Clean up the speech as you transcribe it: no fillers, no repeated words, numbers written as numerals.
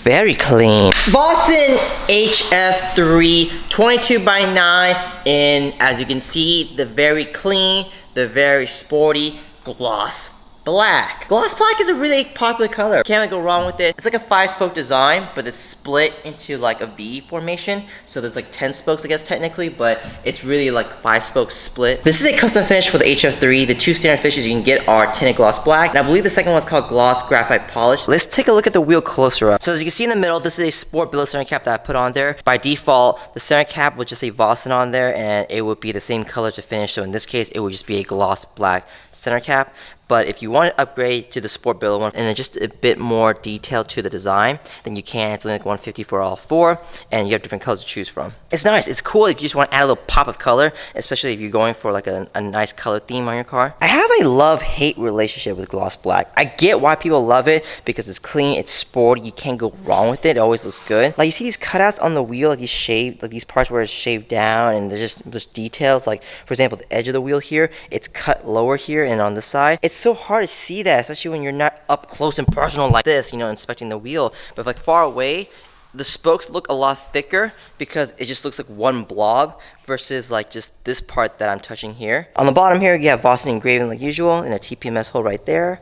very clean. Vossen HF-3 22x9 in, as you can see, the very clean, the very sporty gloss black. Gloss black is a really popular color. Can't really go wrong with it. It's like a 5-spoke design, but it's split into like a V formation. So there's like 10 spokes, I guess, technically, but it's really like 5 spokes split. This is a custom finish for the HF-3. The 2 standard finishes you can get are tinted gloss black, and I believe the second one's called gloss graphite polish. Let's take a look at the wheel closer up. So as you can see in the middle, this is a sport billet center cap that I put on there. By default, the center cap would just say Vossen on there, and it would be the same color to finish. So in this case, it would just be a gloss black center cap. But if you want to upgrade to the sport billet one and just a bit more detail to the design, then you can. It's only like $150 for all 4, and you have different colors to choose from. It's nice. It's cool if you just want to add a little pop of color, especially if you're going for like a nice color theme on your car. I have a love-hate relationship with gloss black. I get why people love it because it's clean, it's sporty, you can't go wrong with it. It always looks good. Like you see these cutouts on the wheel, like these shaved, like these parts where it's shaved down, and there's just details. Like for example, the edge of the wheel here, it's cut lower here and on this side. It's so hard to see that, especially when you're not up close and personal like this, you know, inspecting the wheel. But like far away, the spokes look a lot thicker because it just looks like one blob versus like just this part that I'm touching here. On the bottom here, you have Vossen engraving like usual and a TPMS hole right there.